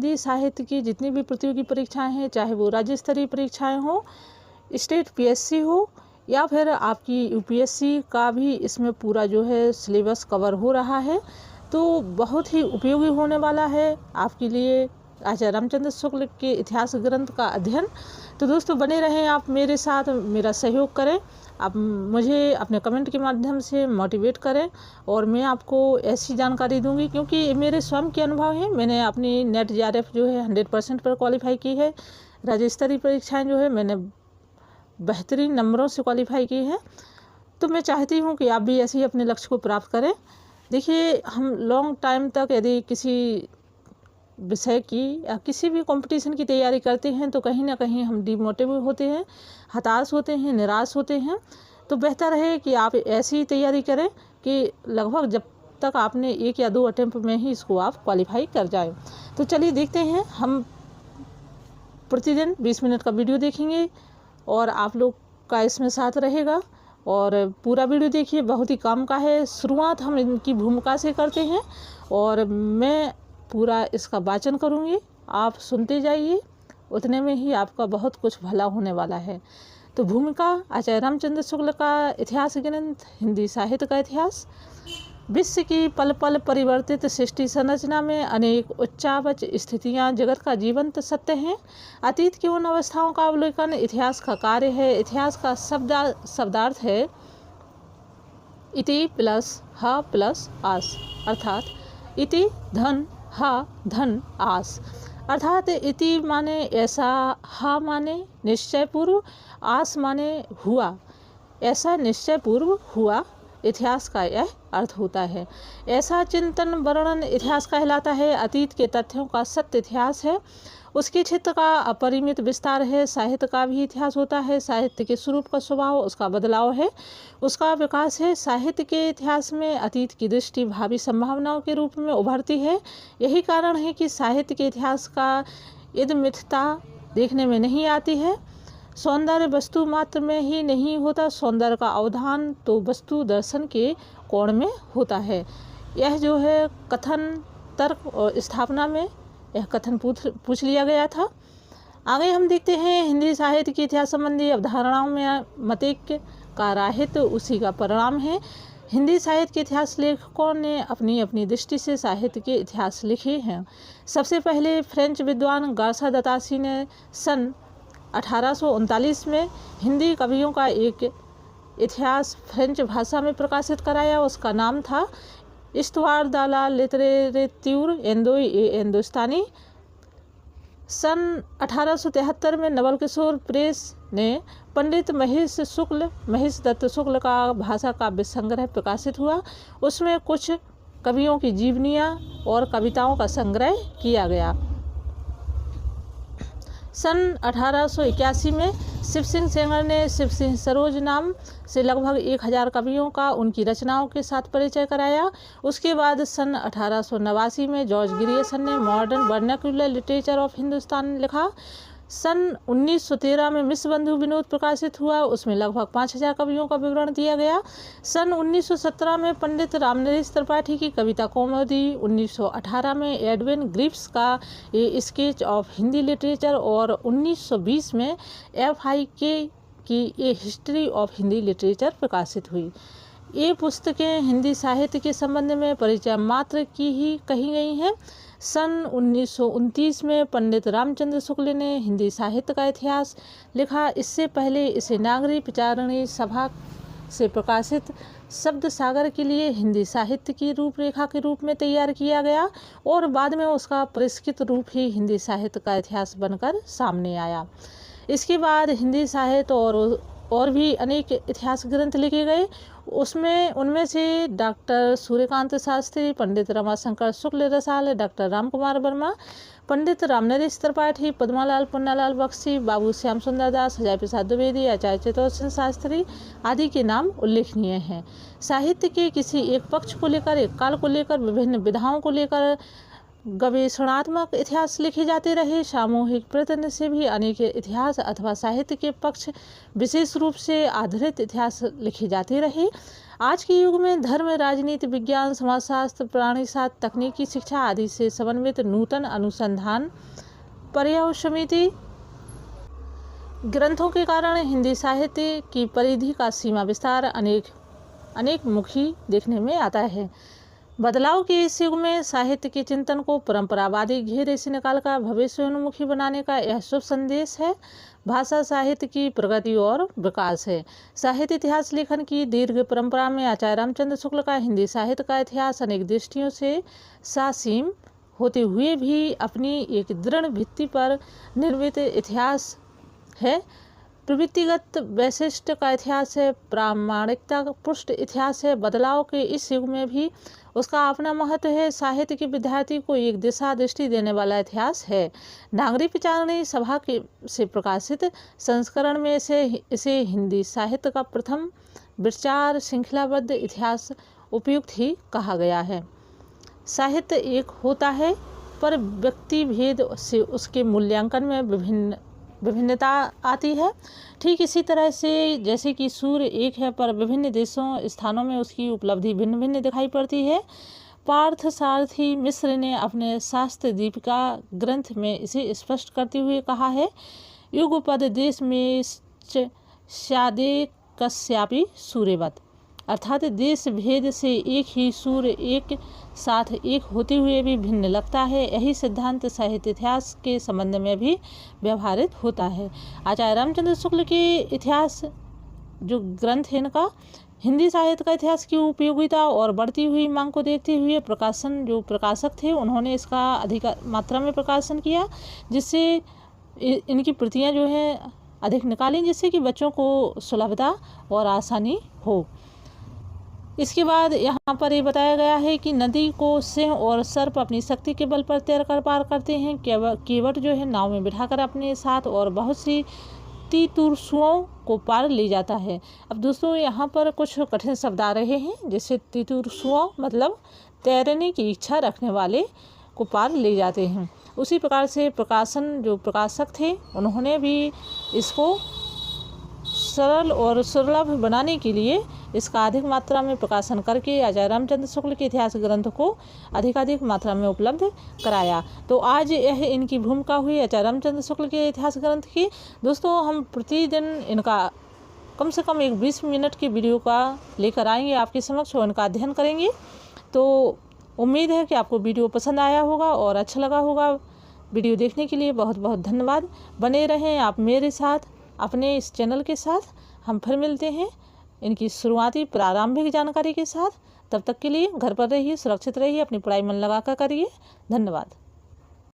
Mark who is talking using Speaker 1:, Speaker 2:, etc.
Speaker 1: हिंदी साहित्य की जितनी भी प्रतियोगी परीक्षाएं हैं, चाहे वो राज्य स्तरीय परीक्षाएं हो, स्टेट पीएससी हो, या फिर आपकी यूपीएससी का भी इसमें पूरा जो है सिलेबस कवर हो रहा है। तो बहुत ही उपयोगी होने वाला है आपके लिए आचार्य रामचंद्र शुक्ल के इतिहास ग्रंथ का अध्ययन। तो दोस्तों बने रहें आप मेरे साथ, मेरा सहयोग करें, आप मुझे अपने कमेंट के माध्यम से मोटिवेट करें और मैं आपको ऐसी जानकारी दूंगी, क्योंकि मेरे स्वयं के अनुभव हैं। मैंने अपनी नेट जीआरएफ जो है 100% पर क्वालिफाई की है। राज्य स्तरीय परीक्षाएँ जो है मैंने बेहतरीन नंबरों से क्वालिफाई की है। तो मैं चाहती हूँ कि आप भी ऐसे ही अपने लक्ष्य को प्राप्त करें। देखिए, हम लॉन्ग टाइम तक यदि किसी विषय की या किसी भी कंपटीशन की तैयारी करते हैं तो कहीं ना कहीं हम डिमोटिवेट होते हैं, हताश होते हैं, निराश होते हैं। तो बेहतर है कि आप ऐसी तैयारी करें कि लगभग जब तक आपने 1 या 2 अटेम्प्ट में ही इसको आप क्वालिफाई कर जाएं। तो चलिए देखते हैं, हम प्रतिदिन 20 मिनट का वीडियो देखेंगे और आप लोग का इसमें साथ रहेगा। और पूरा वीडियो देखिए, बहुत ही काम का है। शुरुआत हम इनकी भूमिका से करते हैं और मैं पूरा इसका वाचन करूँगी, आप सुनते जाइए, उतने में ही आपका बहुत कुछ भला होने वाला है। तो भूमिका, आचार्य रामचंद्र शुक्ल का इतिहास ग्रंथ, हिंदी साहित्य का इतिहास। विश्व की पल पल परिवर्तित सृष्टि संरचना में अनेक उच्चावच स्थितियां जगत का जीवंत सत्य हैं। अतीत की उन अवस्थाओं का अवलोकन इतिहास का कार्य है। इतिहास का शब्दार्थ है इति प्लस ह प्लस आस, अर्थात इति धन, ह धन, आस। अर्थात इति माने ऐसा, ह माने निश्चय पूर्व, आस माने हुआ, ऐसा निश्चय पूर्व हुआ। इतिहास का यह अर्थ होता है। ऐसा चिंतन वर्णन इतिहास कहलाता है। अतीत के तथ्यों का सत्य इतिहास है, उसके क्षेत्र का अपरिमित विस्तार है। साहित्य का भी इतिहास होता है। साहित्य के स्वरूप का स्वभाव उसका बदलाव है, उसका विकास है। साहित्य के इतिहास में अतीत की दृष्टि भावी संभावनाओं के रूप में उभरती है। यही कारण है कि साहित्य के इतिहास का इदमिथता देखने में नहीं आती है। सौंदर्य वस्तु मात्र में ही नहीं होता, सौंदर्य का अवधान तो वस्तु दर्शन के कोण में होता है। यह जो है कथन तर्क और स्थापना में यह कथन पूछ लिया गया था। आगे हम देखते हैं, हिंदी साहित्य के इतिहास संबंधी अवधारणाओं में मतैक्य का राहित्य उसी का परिणाम है। हिंदी साहित्य के इतिहास लेखकों ने अपनी अपनी दृष्टि से साहित्य के इतिहास लिखे हैं। सबसे पहले फ्रेंच विद्वान गार्सा दतासी ने सन 1839 में हिंदी कवियों का एक इतिहास फ्रेंच भाषा में प्रकाशित कराया। उसका नाम था इस्तवार द ला लिटरेरतूर हिंदुस्तानी। सन 1873 में नवल किशोर प्रेस ने पंडित महेश दत्त शुक्ल का भाषा काव्य संग्रह प्रकाशित हुआ। उसमें कुछ कवियों की जीवनियाँ और कविताओं का संग्रह किया गया। सन 1881 में शिव सिंह सेंगर ने शिव सिंह सरोज नाम से लगभग 1000 कवियों का उनकी रचनाओं के साथ परिचय कराया। उसके बाद सन 1889 में जॉर्ज ग्रियर्सन ने modern vernacular literature of Hindustan लिखा। सन 1913 में मिश्र बंधु विनोद प्रकाशित हुआ, उसमें लगभग 5000 कवियों का विवरण दिया गया। सन 1917 में पंडित रामनरेश त्रिपाठी की कविता कौमुदी, 1918 में एडविन ग्रिफ्स का ए स्केच ऑफ हिंदी लिटरेचर और 1920 में FIK की ए हिस्ट्री ऑफ हिंदी लिटरेचर प्रकाशित हुई। ये पुस्तकें हिंदी साहित्य के संबंध में परिचय मात्र की ही कही गई हैं। सन 1929 में पंडित रामचंद्र शुक्ल ने हिंदी साहित्य का इतिहास लिखा। इससे पहले इसे नागरी विचारणी सभा से प्रकाशित शब्द सागर के लिए हिंदी साहित्य की रूपरेखा के रूप में तैयार किया गया और बाद में उसका परिष्कृत रूप ही हिंदी साहित्य का इतिहास बनकर सामने आया। इसके बाद हिंदी साहित्य और भी अनेक इतिहास ग्रंथ लिखे गए। उनमें से डॉक्टर सूर्यकांत शास्त्री, पंडित रमाशंकर शुक्ल रसाल, डॉक्टर रामकुमार वर्मा, पंडित रामनरेश त्रिपाठी, पद्मालाल पुन्नालाल बख्शी, बाबू श्याम सुंदर दास, हजारी प्रसाद द्विवेदी, आचार्य चित्तौड़चंद शास्त्री आदि के नाम उल्लेखनीय हैं। साहित्य के किसी एक पक्ष को लेकर, एक काल को लेकर, विभिन्न विधाओं को लेकर गवेषणात्मक इतिहास लिखे जाते रहे। सामूहिक प्रयत्न से भी अनेक इतिहास अथवा साहित्य के पक्ष विशेष रूप से आधारित इतिहास लिखे जाते रहे। आज के युग में धर्म, राजनीति, विज्ञान, समाजशास्त्र, प्राणीशास्त्र, तकनीकी शिक्षा आदि से समन्वित नूतन अनुसंधान पर्यवसमिति ग्रंथों के कारण हिंदी साहित्य की परिधि का सीमा विस्तार अनेक मुखी देखने में आता है। बदलाव के इस युग में साहित्य के चिंतन को परंपरावादी घेरे से निकालकर भविष्योन्मुखी बनाने का यह शुभ संदेश है। भाषा साहित्य की प्रगति और विकास है। साहित्य इतिहास लेखन की दीर्घ परंपरा में आचार्य रामचंद्र शुक्ल का हिंदी साहित्य का इतिहास अनेक दृष्टियों से सासीम होते हुए भी अपनी एक दृढ़ भित्ति पर निर्मित इतिहास है। प्रवृत्तिगत वैशिष्ट का इतिहास है, प्रामाणिकता का पुष्ट इतिहास है। बदलाव के इस युग में भी उसका अपना महत्व है। साहित्य के विद्यार्थी को एक दिशा दृष्टि देने वाला इतिहास है। नागरिक विचारणी सभा के से प्रकाशित संस्करण में इसे हिंदी साहित्य का प्रथम विचार श्रृंखलाबद्ध इतिहास उपयुक्त ही कहा गया है। साहित्य एक होता है, पर व्यक्ति भेद से उसके मूल्यांकन में विभिन्नता आती है। ठीक इसी तरह से जैसे कि सूर्य एक है, पर विभिन्न देशों स्थानों में उसकी उपलब्धि भिन्न भिन्न दिखाई पड़ती है। पार्थ सारथी मिश्र ने अपने शास्त्र दीपिका ग्रंथ में इसे स्पष्ट करते हुए कहा है, युगपद देश में स्यादे कश्यापी सूर्यवत, अर्थात देश भेद से एक ही सूर्य एक साथ एक होते हुए भी भिन्न लगता है। यही सिद्धांत साहित्य इतिहास के संबंध में भी व्यवहारित होता है। आचार्य रामचंद्र शुक्ल के इतिहास जो ग्रंथ है इनका हिंदी साहित्य का इतिहास की उपयोगिता और बढ़ती हुई मांग को देखते हुए जो प्रकाशक थे उन्होंने इसका अधिक मात्रा में प्रकाशन किया, जिससे इनकी प्रतियां जो है अधिक निकाली, जिससे कि बच्चों को सुलभता और आसानी हो। इसके बाद यहाँ पर ये बताया गया है कि नदी को सिंह और सर्प अपनी शक्ति के बल पर तैरकर पार करते हैं। केवट जो है नाव में बिठाकर अपने साथ और बहुत सी तीतुरसुओं को पार ले जाता है। अब दोस्तों यहाँ पर कुछ कठिन शब्द आ रहे हैं, जैसे तीतुरसुओं मतलब तैरने की इच्छा रखने वाले को पार ले जाते हैं। उसी प्रकार से प्रकाशक थे उन्होंने भी इसको सरल और सुलभ बनाने के लिए इसका अधिक मात्रा में प्रकाशन करके आचार्य रामचंद्र शुक्ल के इतिहास ग्रंथ को अधिकाधिक मात्रा में उपलब्ध कराया। तो आज यह इनकी भूमिका हुई आचार्य रामचंद्र शुक्ल के इतिहास ग्रंथ की। दोस्तों हम प्रतिदिन इनका कम से कम 20 मिनट की वीडियो का लेकर आएंगे आपके समक्ष और इनका अध्ययन करेंगे। तो उम्मीद है कि आपको वीडियो पसंद आया होगा और अच्छा लगा होगा। वीडियो देखने के लिए बहुत बहुत धन्यवाद। बने रहें आप मेरे साथ अपने इस चैनल के साथ। हम फिर मिलते हैं इनकी शुरुआती प्रारंभिक जानकारी के साथ। तब तक के लिए घर पर रहिए, सुरक्षित रहिए, अपनी पढ़ाई मन लगा कर करिए। धन्यवाद।